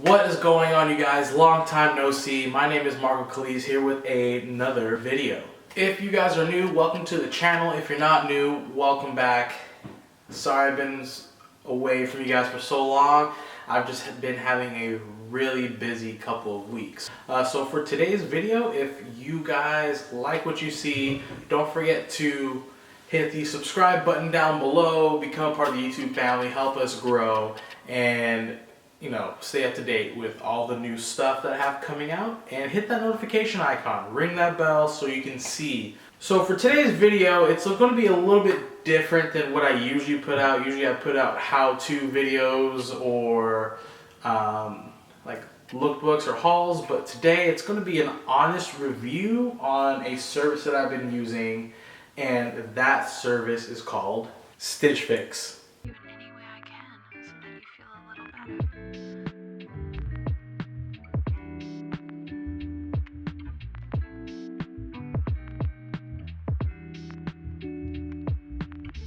What is going on, you guys? Long time no see. My name is Marco Calise here with another video. If you guys are new, welcome to the channel. If you're not new, welcome back. Sorry I've been away from you guys for so long. I've just been having a really busy couple of weeks. So for today's video, if you guys like what you see, don't forget to hit the subscribe button down below, become part of the YouTube family, help us grow, and stay up to date with all the new stuff that I have coming out, and hit that notification icon, ring that bell so you can see. So for today's video, it's going to be a little bit different than what I usually put out. Usually I put out how-to videos or like lookbooks or hauls, but today it's going to be an honest review on a service that I've been using, and that service is called Stitch Fix.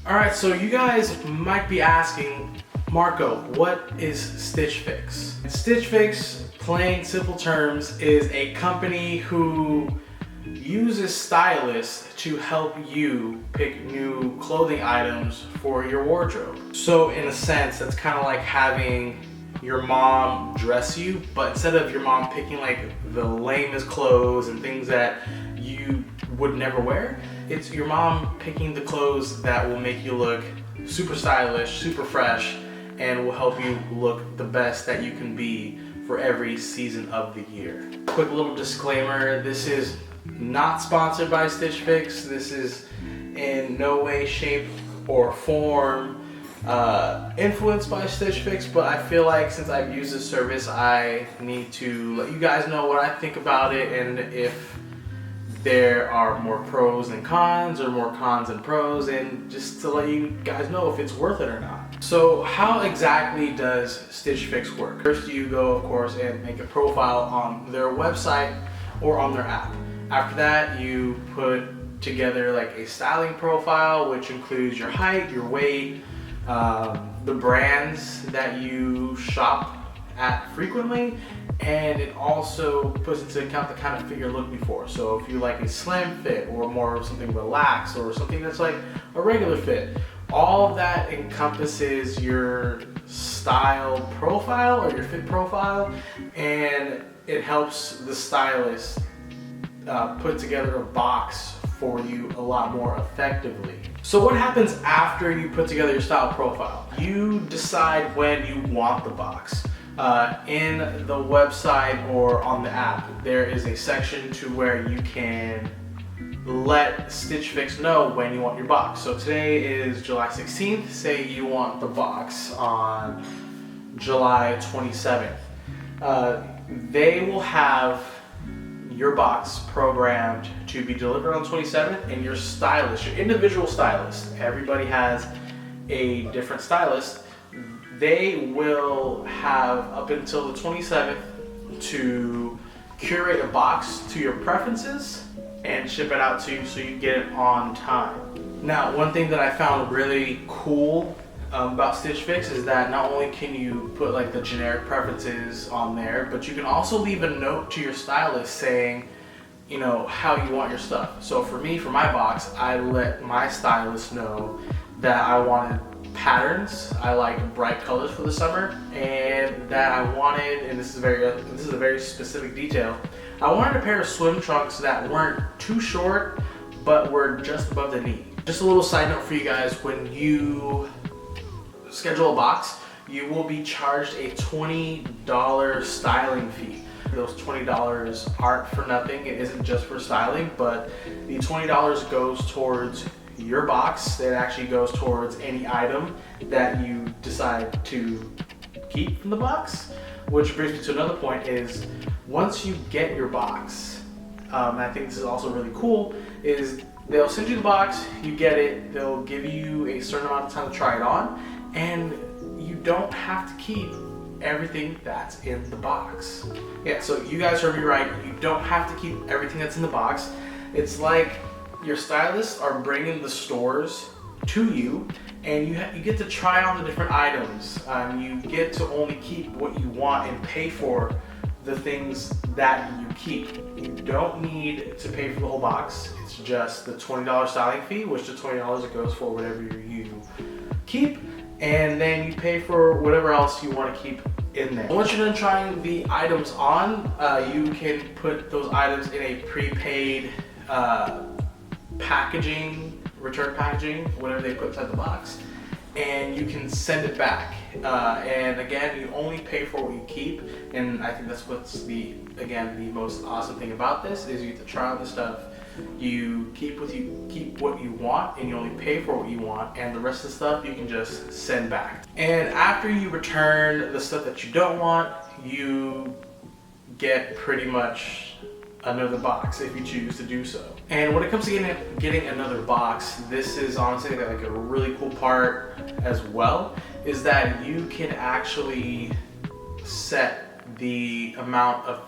Alright, so you guys might be asking, Marco, what is Stitch Fix? Stitch Fix, plain simple terms, is a company who uses stylists to help you pick new clothing items for your wardrobe. So in a sense, that's kind of like having your mom dress you, but instead of your mom picking like the lamest clothes and things that you would never wear, it's your mom picking the clothes that will make you look super stylish, super fresh, and will help you look the best that you can be for every season of the year. Quick little disclaimer, this is not sponsored by Stitch Fix. This is in no way, shape, or form influenced by Stitch Fix, but I feel like since I've used this service, I need to let you guys know what I think about it, and if there are more pros than cons, or more cons than pros, and just to let you guys know if it's worth it or not. So how exactly does Stitch Fix work? First, you go, of course, and make a profile on their website or on their app. After that, you put together like a styling profile, which includes your height, your weight, the brands that you shop at frequently, and it also puts into account the kind of fit you're looking for. So if you like a slim fit or more of something relaxed or something that's like a regular fit, all of that encompasses your style profile or your fit profile, and it helps the stylist put together a box for you a lot more effectively. So what happens after you put together your style profile? You decide when you want the box. In the website or on the app, there is a section to where you can let Stitch Fix know when you want your box. So today is July 16th. Say you want the box on July 27th. They will have your box programmed to be delivered on 27th, and your stylist, your individual stylist, everybody has a different stylist, they will have up until the 27th to curate a box to your preferences and ship it out to you so you get it on time. Now, one thing that I found really cool about Stitch Fix is that not only can you put like the generic preferences on there, but you can also leave a note to your stylist saying, how you want your stuff. So for me, for my box, I let my stylist know that I wanted patterns, I like bright colors for the summer, and that I wanted, and this is a very specific detail, I wanted a pair of swim trunks that weren't too short but were just above the knee. Just a little side note for you guys, when you schedule a box, you will be charged a $20 styling fee. Those $20 aren't for nothing. It isn't just for styling, but the $20 goes towards your box. It actually goes towards any item that you decide to keep from the box. Which brings me to another point, is once you get your box, and I think this is also really cool, is they'll send you the box, you get it, they'll give you a certain amount of time to try it on, and you don't have to keep everything that's in the box. Yeah, so you guys heard me right, you don't have to keep everything that's in the box. It's like your stylists are bringing the stores to you, and you get to try on the different items. You get to only keep what you want and pay for the things that you keep. You don't need to pay for the whole box. It's just the $20 styling fee, which the $20 it goes for whatever you keep, and then you pay for whatever else you want to keep in there. Once you're done trying the items on, you can put those items in a prepaid packaging, return packaging, whatever they put inside the box, and you can send it back. And again, you only pay for what you keep, and I think that's what's the most awesome thing about this is you get to try on the stuff. You keep what you want, and you only pay for what you want, and the rest of the stuff you can just send back. And after you return the stuff that you don't want, you get pretty much another box if you choose to do so. And when it comes to getting another box, this is honestly like a really cool part as well, is that you can actually set the amount of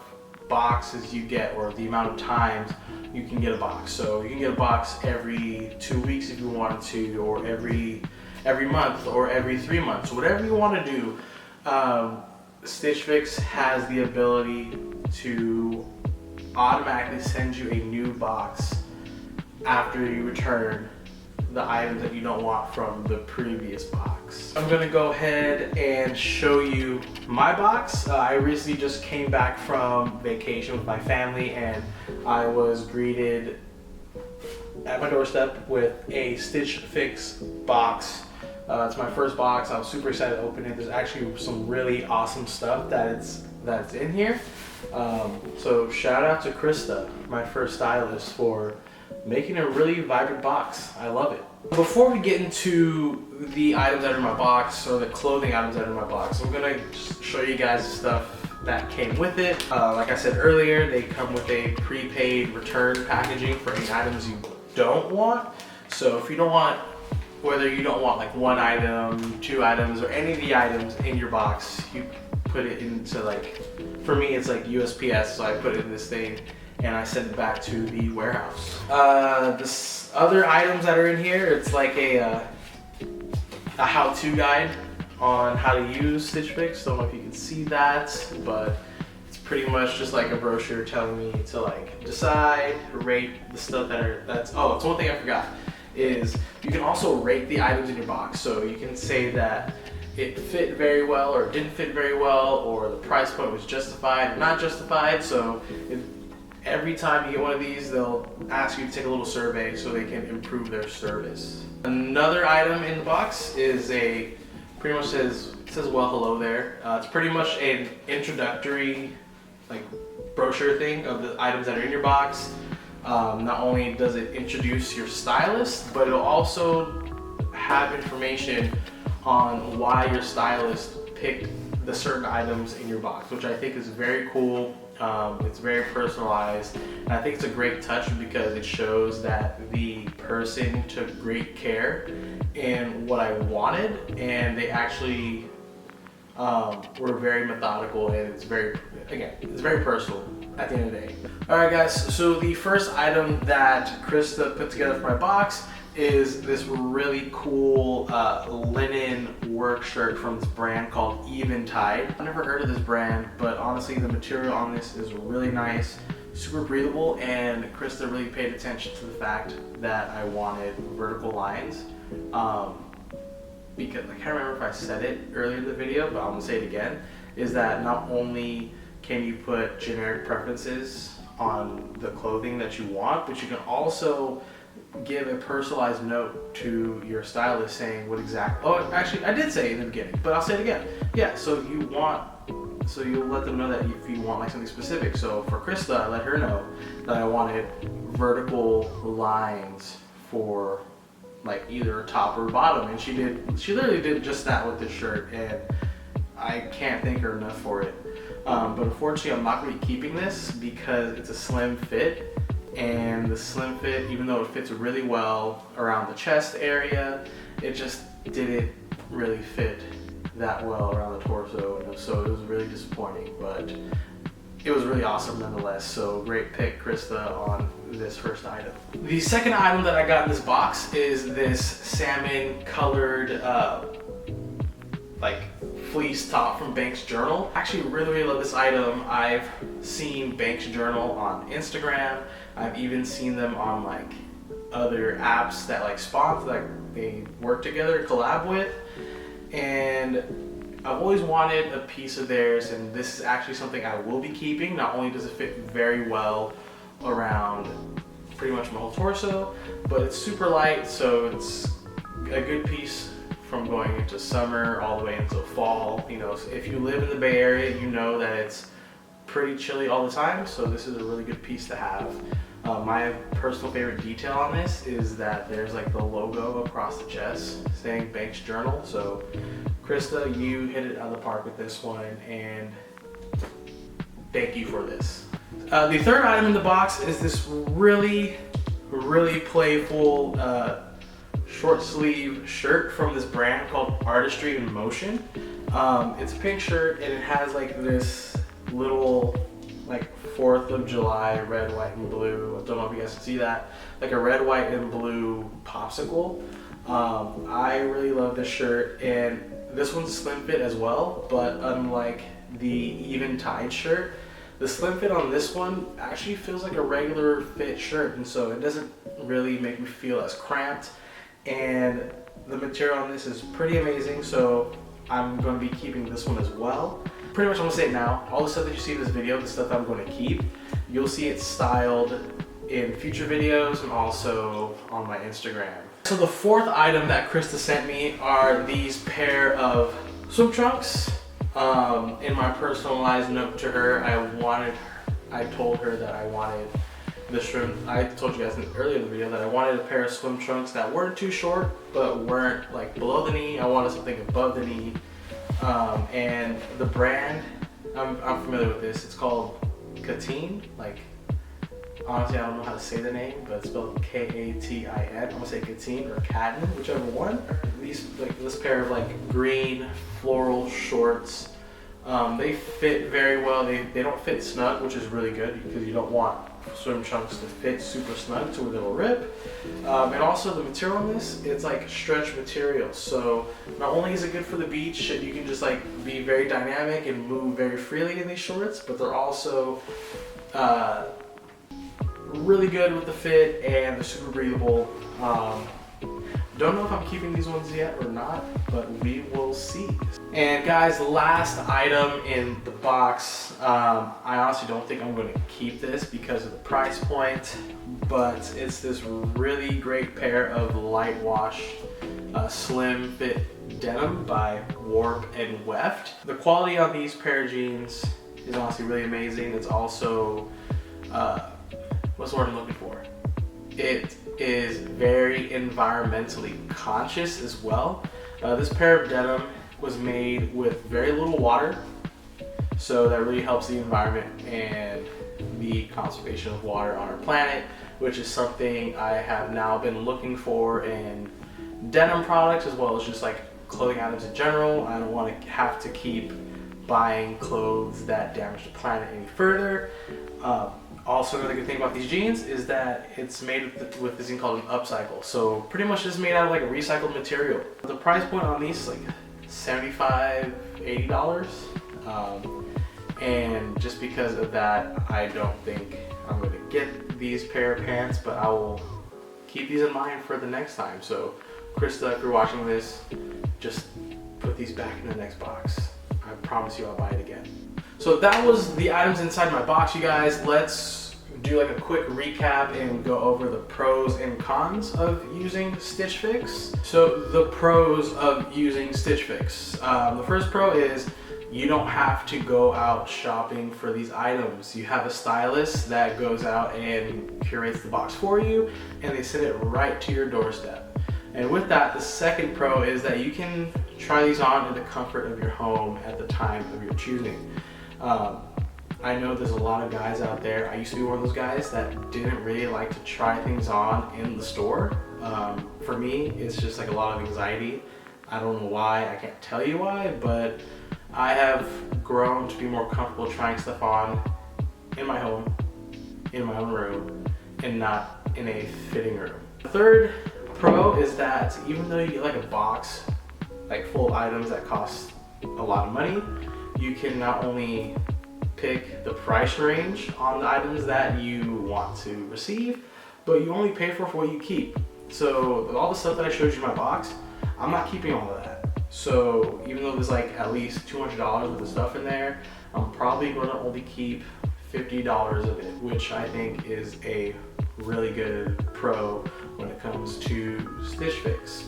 boxes you get, or the amount of times you can get a box. So you can get a box every 2 weeks if you wanted to, or every month, or every 3 months, whatever you want to do. Stitch Fix has the ability to automatically send you a new box after you return the items that you don't want from the previous box. I'm gonna go ahead and show you my box. I recently just came back from vacation with my family, and I was greeted at my doorstep with a Stitch Fix box. It's my first box. I was super excited to open it. There's actually some really awesome stuff that's in here. So shout out to Krista, my first stylist, for making a really vibrant box. I love it. Before we get into the items that are in my box, or the clothing items that are in my box, I'm gonna just show you guys the stuff that came with it. Like I said earlier, they come with a prepaid return packaging for any items you don't want. So if you don't want, whether you don't want like 1 item, 2 items, or any of the items in your box, you put it into, like, for me it's like USPS, so I put it in this thing and I send it back to the warehouse. This other items that are in here, it's like a how-to guide on how to use Stitch Fix. Don't know if you can see that, but it's pretty much just like a brochure telling me to like decide, rate the stuff that's oh, it's one thing I forgot, is you can also rate the items in your box. So you can say that it fit very well, or it didn't fit very well, or the price point was justified or not justified. So every time you get one of these, they'll ask you to take a little survey so they can improve their service. Another item in the box is pretty much says well hello there. It's pretty much an introductory like brochure thing of the items that are in your box. Not only does it introduce your stylist, but it'll also have information on why your stylist picked the certain items in your box, which I think is very cool. It's very personalized, and I think it's a great touch because it shows that the person took great care in what I wanted, and they actually were very methodical, and it's very personal at the end of the day. Alright guys, so the first item that Krista put together for my box is this really cool linen work shirt from this brand called Eventide. I've never heard of this brand, but honestly the material on this is really nice, super breathable, and Krista really paid attention to the fact that I wanted vertical lines. Because I can't remember if I said it earlier in the video, but I'm gonna say it again, is that not only can you put generic preferences on the clothing that you want, but you can also give a personalized note to your stylist saying what exactly, oh actually I did say it in the beginning, but I'll say it again. Yeah, so you'll let them know that if you want like something specific. So for Krista, I let her know that I wanted vertical lines for like either top or bottom, and she literally did just that with this shirt, and I can't thank her enough for it. But unfortunately I'm not going to be keeping this because it's a slim fit, and the slim fit, even though it fits really well around the chest area, it just didn't really fit that well around the torso, so it was really disappointing. But it was really awesome nonetheless. So great pick, Krista, on this first item. The second item that I got in this box is this salmon colored like fleece top from Banks Journal. I actually really love this item. I've seen Banks Journal on Instagram. I've even seen them on like other apps that like sponsor, like they work together, collab with, and I've always wanted a piece of theirs, and this is actually something I will be keeping. Not only does it fit very well around pretty much my whole torso, but it's super light, so it's a good piece from going into summer all the way into fall. You know, if you live in the Bay Area, you know that it's pretty chilly all the time, so this is a really good piece to have. My personal favorite detail on this is that there's like the logo across the chest saying Banks Journal. So Krista, you hit it out of the park with this one, and thank you for this. The third item in the box is this really playful short sleeve shirt from this brand called Artistry in Motion. It's a pink shirt, and it has like this little like 4th of July red, white, and blue. I don't know if you guys can see that. Like a red, white, and blue popsicle. I really love this shirt, and this one's slim fit as well, but unlike the even tied shirt, the slim fit on this one actually feels like a regular fit shirt, and so it doesn't really make me feel as cramped. And the material on this is pretty amazing, so I'm going to be keeping this one as well. Pretty much I'm going to say it now, all the stuff that you see in this video, the stuff I'm going to keep, you'll see it styled in future videos and also on my Instagram. So the fourth item that Krista sent me are these pair of swim trunks. In my personalized note to her, I told her that I wanted the swim. I told you guys earlier in the video that I wanted a pair of swim trunks that weren't too short, but weren't like below the knee. I wanted something above the knee. And the brand, I'm familiar with this. It's called Katin. Like, honestly, I don't know how to say the name, but it's spelled K-A-T-I-N. I'm gonna say Katin or Katin, whichever one. This pair of like green floral shorts. They fit very well. They don't fit snug, which is really good because you don't want swim trunks to fit super snug to where they'll rip. And also the material on this, it's like stretch material. So not only is it good for the beach, you can just like be very dynamic and move very freely in these shorts, but they're also really good with the fit, and they're super breathable. Don't know if I'm keeping these ones yet or not, but we will see. And guys, last item in the box, I honestly don't think I'm going to keep this because of the price point, but it's this really great pair of light wash slim fit denim by Warp and Weft. The quality on these pair of jeans is honestly really amazing. It's also, what's the word I'm looking for? It is very environmentally conscious as well. This pair of denim was made with very little water, so that really helps the environment and the conservation of water on our planet, which is something I have now been looking for in denim products as well as just like clothing items in general. I don't want to have to keep buying clothes that damage the planet any further. Also, another good thing about these jeans is that it's made with this thing called an upcycle. So pretty much it's made out of like a recycled material. The price point on these is like $75, $80. And just because of that, I don't think I'm going to get these pair of pants, but I will keep these in mind for the next time. So Krista, if you're watching this, just put these back in the next box. I promise you I'll buy it again. So that was the items inside my box, you guys. Let's do like a quick recap and go over the pros and cons of using Stitch Fix. So the pros of using Stitch Fix. The first pro is you don't have to go out shopping for these items. You have a stylist that goes out and curates the box for you, and they send it right to your doorstep. And with that, the second pro is that you can try these on in the comfort of your home at the time of your choosing. I know there's a lot of guys out there, I used to be one of those guys that didn't really like to try things on in the store. For me, it's just like a lot of anxiety. I don't know why, I can't tell you why, but I have grown to be more comfortable trying stuff on in my home, in my own room, and not in a fitting room. The third pro is that even though you get like a box like full of items that cost a lot of money, you can not only pick the price range on the items that you want to receive, but you only pay for what you keep. So all the stuff that I showed you in my box, I'm not keeping all of that. So even though there's like at least $200 worth of stuff in there, I'm probably going to only keep $50 of it, which I think is a really good pro when it comes to Stitch Fix.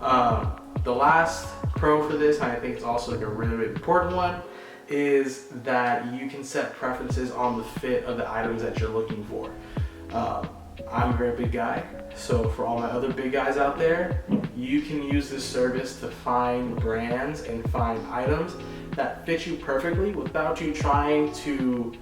The last pro for this, and I think it's also like a really, really important one, is that you can set preferences on the fit of the items that you're looking for. I'm a very big guy, so for all my other big guys out there, you can use this service to find brands and find items that fit you perfectly without you trying to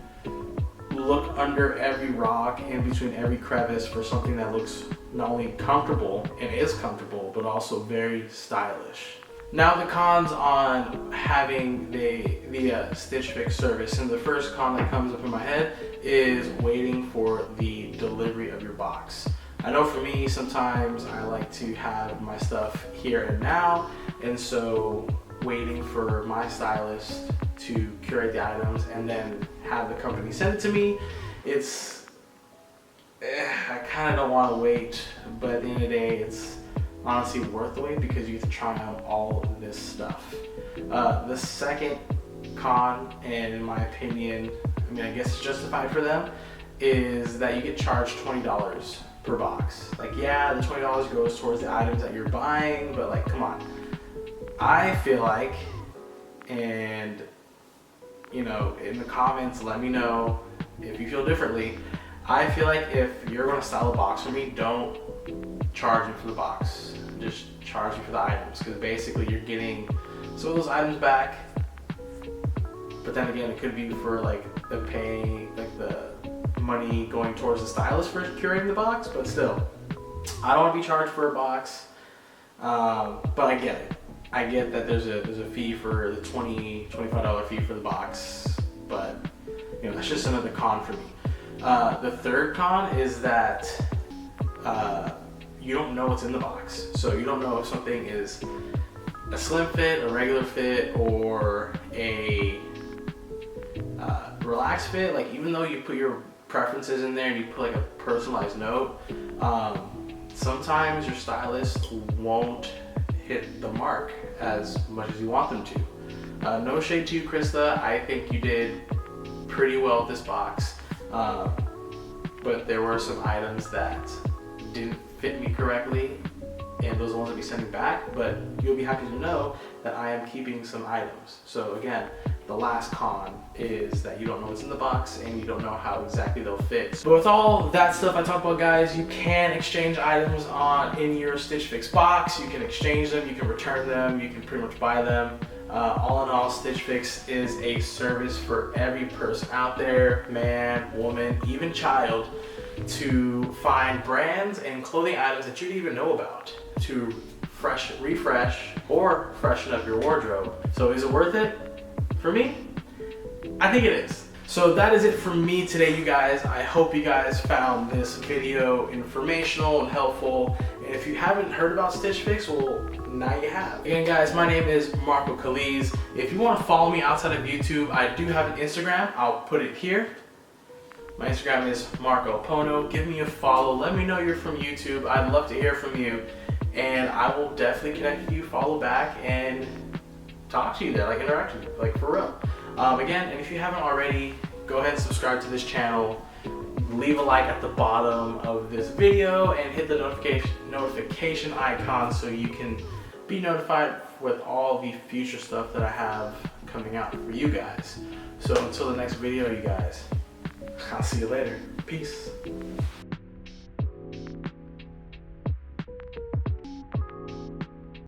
look under every rock and between every crevice for something that looks not only comfortable and is comfortable, but also very stylish. Now the cons on having the Stitch Fix service, and the first con that comes up in my head is waiting for the delivery of your box. I know for me, sometimes I like to have my stuff here and now, and so waiting for my stylist to curate the items and then have the company send it to me, I kind of don't want to wait, but at the end of the day, it's honestly worth the wait because you get to try out all of this stuff. The second con, and in my opinion, I mean, I guess it's justified for them, is that you get charged $20 per box. Like, yeah, the $20 goes towards the items that you're buying, but like, come on. I feel like, and you know, in the comments, let me know if you feel differently. I feel like if you're gonna style a box for me, don't charge me for the box. Just charge me for the items, because basically you're getting some of those items back, but then again, it could be for like the pay, like the money going towards the stylist for curating the box, but still, I don't want to be charged for a box, but I get it. I get that there's a fee for the $25 fee for the box, but you know, that's just another con for me. The third con is that you don't know what's in the box. So you don't know if something is a slim fit, a regular fit, or a relaxed fit. Like, even though you put your preferences in there and you put like a personalized note, sometimes your stylist won't hit the mark as much as you want them to. No shade to you, Krista. I think you did pretty well with this box, but there were some items that didn't fit me correctly, and those are the ones I'll be sending back, but you'll be happy to know that I am keeping some items. So again, the last con is that you don't know what's in the box and you don't know how exactly they'll fit. But with all that stuff I talked about, guys, you can exchange items in your Stitch Fix box. You can exchange them, you can return them, you can pretty much buy them. All in all, Stitch Fix is a service for every person out there, man, woman, even child, to find brands and clothing items that you didn't even know about, to refresh or freshen up your wardrobe. So is it worth it? For me, I think it is. So that is it for me today, you guys. I hope you guys found this video informational and helpful. And if you haven't heard about Stitch Fix, well, now you have. Again, guys, my name is Marco Kaliz. If you want to follow me outside of YouTube, I do have an Instagram. I'll put it here. My Instagram is Marco Pono. Give me a follow. Let me know you're from YouTube. I'd love to hear from you. And I will definitely connect with you, follow back, and talk to you there, like interact with you, like for real. Again, and if you haven't already, go ahead and subscribe to this channel. Leave a like at the bottom of this video and hit the notification icon so you can be notified with all the future stuff that I have coming out for you guys. So until the next video, you guys, I'll see you later. Peace.